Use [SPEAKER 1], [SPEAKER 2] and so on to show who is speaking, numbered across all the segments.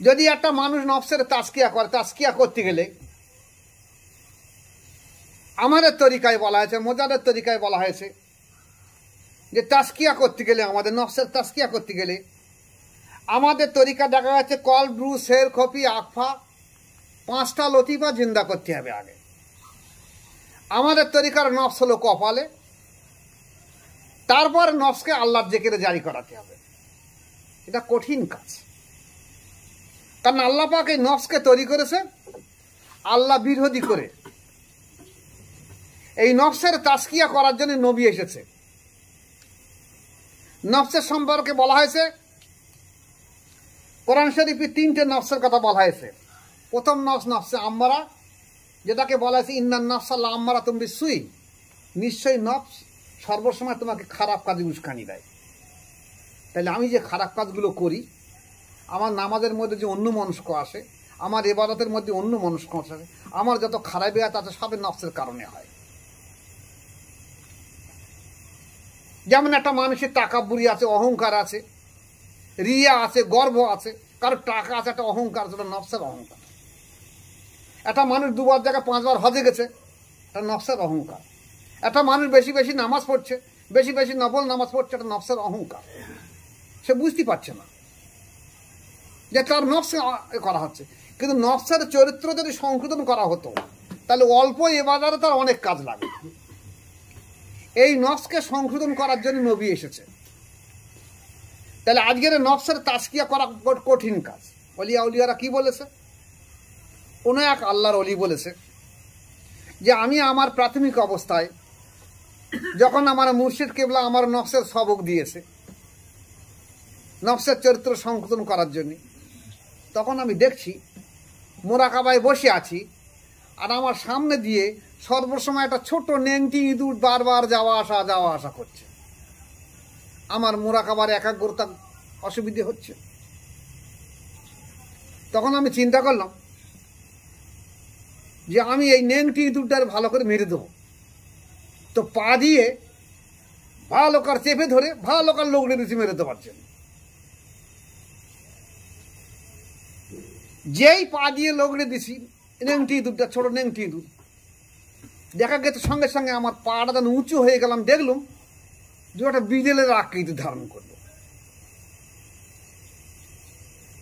[SPEAKER 1] যদি একটা মানুষ নফসের তাজকিয়া করে, তাজকিয়া করতে গেলে আমাদের তরিকায় বলা হয়েছে, মোজাদের তরিকায় বলা হয়েছে যে তাজকিয়া করতে গেলে, আমাদের নফসের তাজকিয়া করতে গেলে আমাদের তরিকা দেখা যাচ্ছে কল, ব্রু, শের, খপি, আকফা 5টা লতিফা জিন্দা করতে হবে আগে। আমাদের তরিকার নফস হলো কপালে, তারপর নফসকে আল্লাহর জিকিরে জারি করাতে হবে। এটা কঠিন কাজ, কারণ আল্লাহ পাক এই নফসকে তৈরি করেছে আল্লাহ বিরোধী করে। এই নফসের তাজকিয়া করার জন্য নবী এসেছে। নফসের সম্পর্কে বলা হয়েছে, কোরআন শরীফে 3টে নফসের কথা বলা হয়েছে। প্রথম নফস নফসে আম্মারা, যেটাকে বলা হয়েছে ইন্নান নফসাল্লাহ আম্মারা তুমি সুই, নিশ্চয়ই নফস সর্বসময় তোমাকে খারাপ কাজে উস্কানি দেয়। তাহলে আমি যে খারাপ কাজগুলো করি, আমার নামাজের মধ্যে যে অন্য মনস্ক আসে, আমার ইবাদতের মধ্যে অন্য মনস্ক আসে, আমার যত খারাপ আছে তাতে সবে নফসের কারণে হয়। যেমন একটা মানুষের টাকাবুরি আছে, অহংকার আছে, রিয়া আছে, গর্ব আছে, কারোর টাকা আছে, একটা অহংকার আছে, নফসের অহংকার। একটা মানুষ 2বার জায়গায় 5বার হজে গেছে, এটা নফসের অহংকার। একটা মানুষ বেশি বেশি নামাজ পড়ছে, বেশি বেশি নফল নামাজ পড়ছে, এটা নফসের অহংকার। সে বুঝতে পারছে না যে তার নফসে করা হচ্ছে। কিন্তু নফসের চরিত্র যদি সংশোধন করা হতো, তাহলে অল্প ইবাদতে তার অনেক কাজ লাগে। এই নফসকে সংশোধন করার জন্য নবী এসেছে। তাহলে আজকের নফসের তাজকিয়া করা কঠিন কাজ। অলিয়া উলিয়ারা কি বলেছে? কোনো এক আল্লাহর অলি বলেছে যে আমি আমার প্রাথমিক অবস্থায় যখন আমার মুর্শিদ কেবলা আমার নফসের সবক দিয়েছে নফসের চরিত্র সংশোধন করার জন্য, তখন আমি দেখছি মোরাকাবায় বসে আছি, আর আমার সামনে দিয়ে সর্বসময় একটা ছোট নেংটি ইঁদুর বারবার যাওয়া আসা করছে। আমার মোরাকাবার একাগ্রতা অসুবিধে হচ্ছে। তখন আমি চিন্তা করলাম যে আমি এই নেংটি ইঁদুরটার ভালো করে মেরে দেবো। তো পা দিয়ে ভালো করে চেপে ধরে ভালো করে লোকড়ে দিচ্ছি মেরে দিতে পারছেন। যেই পা দিয়ে লোকড়ে দিছি নেংটি ইঁদুরটা, ছোট নেংটি ইঁদুর, দেখা গেছে সঙ্গে সঙ্গে আমার পাটা যেন উঁচু হয়ে গেলাম, দেখলাম যে ওটা বিড়েলের আকৃতি ধারণ করলো।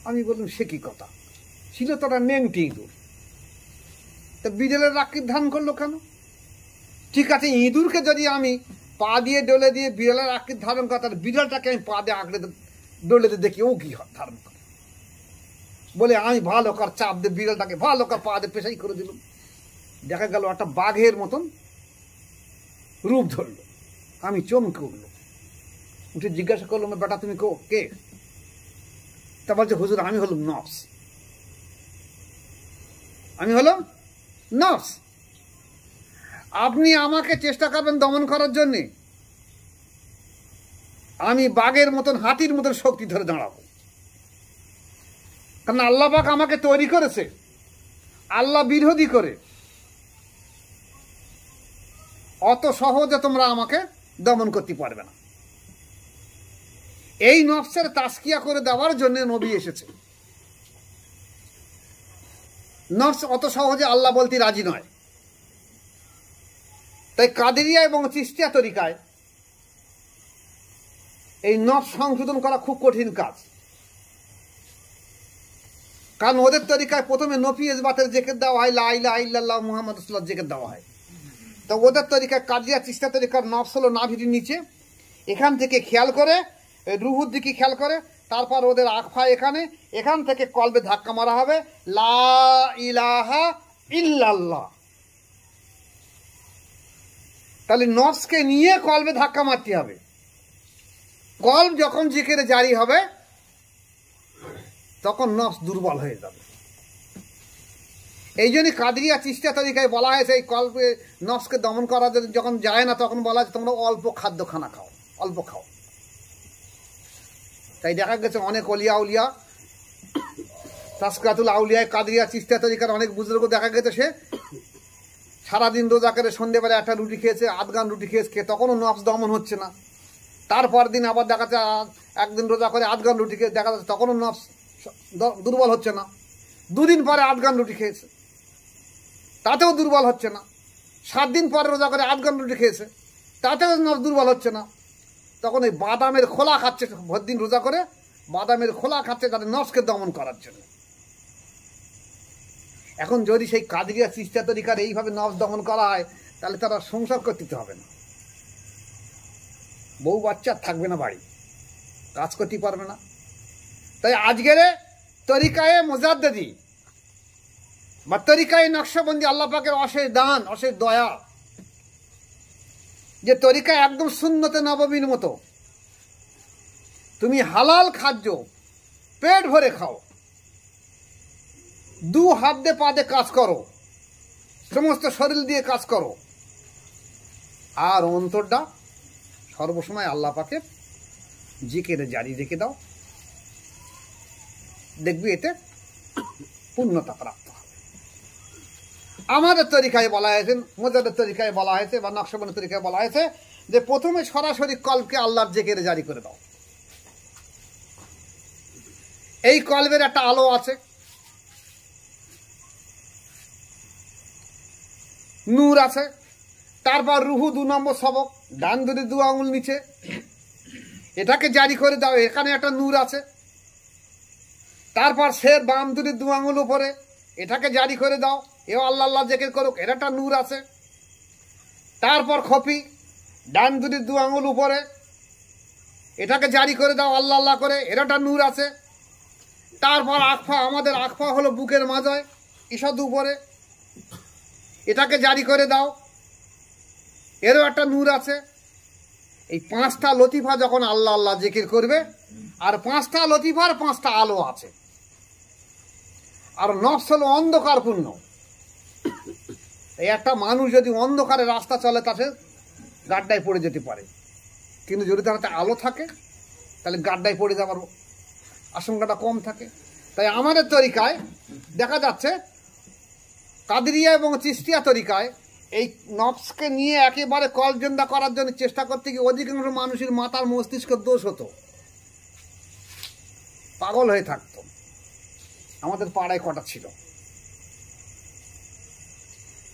[SPEAKER 1] আমি বললাম সে কি কথা, ছিল তো ওটা নেংটি ইঁদুর, তা বিড়েলের আকৃতি ধারণ করলো কেন? ঠিক আছে, ইঁদুরকে যদি আমি পা দিয়ে ডলে দিয়ে বিড়ালের আকৃতি ধারণ করা, তাহলে বিড়ালটাকে আমি পা দিয়ে আঁকড়ে ডলে দিয়ে দেখি ও কি ধারণ করে। বলে আমি ভালো কর চাপ দিয়ে বিড়ালটাকে ভালো কর পা দিয়ে পেশাই করে দিলাম। দেখা গেল একটা বাঘের মতন রূপ ধরলো। আমি চমকে উঠলো, উঠে জিজ্ঞাসা করলাম, বেটা তুমি কে? তা বলছে, হুজুর আমি হলাম নফস। আমি হলাম নফস। আপনি আমাকে চেষ্টা করবেন দমন করার জন্যে, আমি বাঘের মতন হাতির মতন শক্তি ধরে দাঁড়াবো। কারণ আল্লাহ পাক আমাকে তৈরি করেছে আল্লাহ বিরোধী করে। অত সহজে তোমরা আমাকে দমন করতে পারবে না। এই নফসের তাজকিয়া করে দেওয়ার জন্য নবী এসেছে। নফস অত সহজে আল্লাহ বলতে রাজি নয়। তাই কাদেরিয়া এবং চিশতিয়া তরিকায় এই নফস সংশোধন করা খুব কঠিন কাজ। কারণ ওদের তরিকায় প্রথমে নফি ইসবাতের জিকির দেওয়া হয়, লা ইলাহা ইল্লাল্লাহ মুহাম্মাদুর রাসূলুল্লাহ জিকির দেওয়া হয়। তো ওদের তরিকায় কাদিয়া চিশতিয়া তরিকার নফস হলো নাভির নিচে, এখান থেকে খেয়াল করে রুহুর দিকে খেয়াল করে, তারপর ওদের আকফা এখান থেকে কলবে ধাক্কা মারা হবে, লা ইলাহা ইল্লাল্লাহ। তাহলে নফসকে নিয়ে কলবে ধাক্কা মারতে হবে। কলব যখন জিকিরে জারি হবে তখন নফস দুর্বল হয়ে যাবে। এই জন্য কাদরিয়া চিশতিয়া তরিকায় বলা হয়েছে এই কলবে নফসকে দমন করা যখন যায় না, তখন বলা হয়েছে তোমরা অল্প খাদ্য খানা খাও, অল্প খাও। তাই দেখা গেছে অনেক অলিয়া উলিয়া, তাসকিয়াতুল আউলিয়া কাদরিয়া চিশতিয়া তরিকার অনেক বুজুর্গ দেখা গেছে সে সারাদিন রোজা করে সন্ধ্যেবেলা একটা রুটি খেয়েছে, আধগান রুটি খেয়েছে, তখনও নফস দমন হচ্ছে না। তারপর দিন আবার দেখা যাচ্ছে একদিন রোজা করে আধগান রুটি খেয়ে দেখা যাচ্ছে তখনও নফস দুর্বল হচ্ছে না। দুদিন পরে 8 গান রুটি খেয়েছে, তাতেও দুর্বল হচ্ছে না। 7 দিন পরে রোজা করে 8 গান রুটি খেয়েছে, তাতেও দুর্বল হচ্ছে না। তখন এই বাদামের খোলা খাচ্ছে, ভর দিন রোজা করে বাদামের খোলা খাচ্ছে তাদের নফসকে দমন করার জন্য। এখন যদি সেই কাদরিয়া চিশতিয়া তরিকার এইভাবে নফস দমন করা হয়, তাহলে তারা সংসার করতে হবে না, বউ বাচ্চা থাকবে না, বাড়ি কাজ করতে পারবে না। তাই আজকের তরিকায়ে মুজাদ্দিদি বা তরিকায়ে নকশবন্দি আল্লাহ পাকের অশেষ দান, অশেষ দয়া, যে তরিকা একদম সুন্নতে নববীর মতো। তুমি হালাল খাদ্য পেট ভরে খাও, 2 হাত দিয়ে পা দিয়ে কাজ করো, সমস্ত শরীর দিয়ে কাজ করো, আর অন্তরটা সর্বসময় আল্লাহ পাকের জিকিরে জারি রেখে দাও, দেখবি এতে পূর্ণতা প্রাপ্ত হবে। আমাদের তরিকায় বলা হয়েছে, মুজাদ্দিদের তরিকায় বলা হয়েছে বা নকশবন্দির তরিকায় বলা হয়েছে যে প্রথমে সরাসরি কলবকে আল্লাহর জিকিরে জারি করে দাও। এই কলবের একটা আলো আছে, নূর আছে। তারপর রুহু 2 নম্বর সবক, ডান দুটি 2 আঙুল নিচে, এটাকে জারি করে দাও, এখানে একটা নূর আছে। তারপর শের বাম দুটি 2 আঙুল উপরে, এটাকে জারি করে দাও, এও আল্লাহ আল্লাহ জিকির করুক, এর একটা নূর আছে। তারপর খপি, ডান দুটি 2 আঙুল উপরে, এটাকে জারি করে দাও আল্লাহ আল্লাহ করে, এর একটা নূর আছে। তারপর আকফা, আমাদের আকফা হলো বুকের মাজায়, ঈষৎ উপরে, এটাকে জারি করে দাও, এরও একটা নূর আছে। এই 5টা লতিফা যখন আল্লাহ আল্লাহ জিকির করবে, আর 5টা লতিফার 5টা আলো আছে। আর নফস হলো অন্ধকারপূর্ণ। এই একটা মানুষ যদি অন্ধকারে রাস্তা চলে, তাতে গাড্ডায় পড়ে যেতে পারে, কিন্তু যদি তার হাতে আলো থাকে তাহলে গাড্ডায় পড়ে যাওয়ার আশঙ্কাটা কম থাকে। তাই আমাদের তরিকায় দেখা যাচ্ছে, কাদরিয়া এবং চিশতিয়া তরিকায় এই নফসকে নিয়ে একেবারে কলজন্দা করার জন্য চেষ্টা করতে গিয়ে অধিকাংশ মানুষের মাথার মস্তিষ্ক দোষ হতো, পাগল হয়ে থাকতো। আমাদের পাড়ায় কটা ছিল।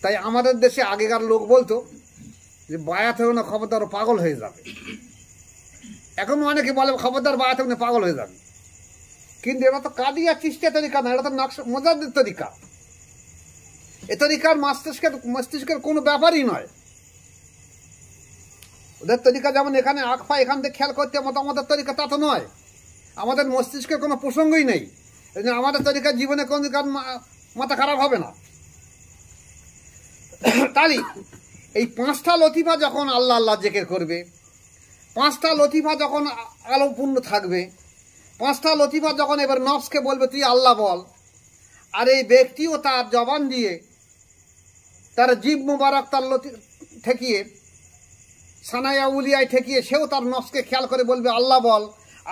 [SPEAKER 1] তাই আমাদের দেশে আগেকার লোক বলতো যে বায়াত হয়েও না, খবরদার পাগল হয়ে যাবে। এখন অনেকে বলে খবরদার বায়াত হয়ে না, পাগল হয়ে যাবে। কিন্তু এটা তো কাদিয়া চিশতিয়া তরিকা না, এটা তো মুজাদ্দিদ তরিকা। এ তরিকার মস্তিষ্কের কোনো ব্যাপারই নয়। ওদের তরিকা যেমন এখানে আকফা এখান থেকে খেয়াল করতে মতো, আমাদের তরিকা তা তো নয়। আমাদের মস্তিষ্কের কোনো প্রসঙ্গই নেই। আমাদের তরিকার জীবনে কোন মাথা খারাপ হবে না। তাই এই 5টা লতিফা যখন আল্লাহ আল্লাহ জিকির করবে, 5টা লতিফা যখন আলোপূর্ণ থাকবে, 5টা লতিফা যখন এবার নফসকে বলবে তুই আল্লাহ বল, আর এই ব্যক্তিও তার জবান দিয়ে তার জিভ মুবারক তার ঠেকিয়ে, সানায়া উলিয়ায় ঠেকিয়ে সেও তার নফসকে খেয়াল করে বলবে আল্লাহ বল,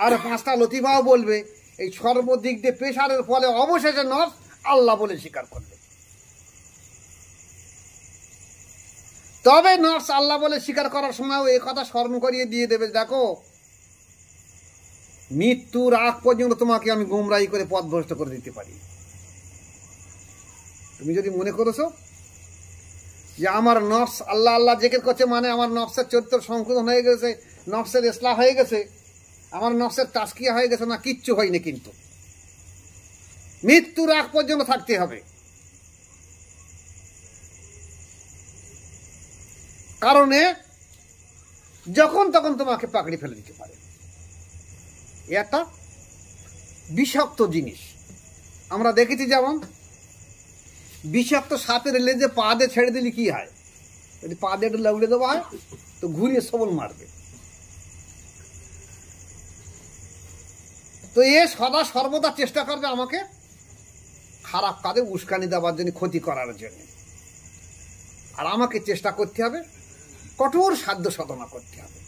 [SPEAKER 1] আর 5টা লতিফাও বলবে। এই সর্বদিক দিয়ে প্রেশারের ফলে অবশেষে নফস আল্লাহ বলে স্বীকার করবে। তবে নফস আল্লাহ বলে স্বীকার করার সময়ও এই কথা স্মরণ করিয়ে দিয়ে দেবে, দেখো মৃত্যুর আগ পর্যন্ত তোমাকে আমি গুমরাহি করে পথভ্রষ্ট করে দিতে পারি। তুমি যদি মনে করেছো যে আমার নফস আল্লাহ আল্লাহ জিকির করছে মানে আমার নফসের চরিত্র সংশোধন হয়ে গেছে, নফসের ইসলাহ হয়ে গেছে, আমার নফসের তাজকিয়া হয়ে গেছে, না, কিচ্ছু হয়নি। কিন্তু মৃত্যুর আগ পর্যন্ত থাকতে হবে। কারণে যখন তখন তোমাকে পাকড়ি ফেলে দিতে পারে। একটা বিষাক্ত জিনিস আমরা দেখেছি, যেমন বিষাক্ত সাপের লেজে পা দিয়ে ছেড়ে দিলে কি হয়, যদি পা দিয়ে একটু লাউড়ে দেওয়া হয় তো ঘুরিয়ে সবল মারবে। তো এ সদা সর্বদা চেষ্টা করবে আমাকে খারাপ কাজে উস্কানি দেওয়ার জন্য, ক্ষতি করার জন্য। আর আমাকে চেষ্টা করতে হবে, কঠোর সাধ্য সাধনা করতে হবে।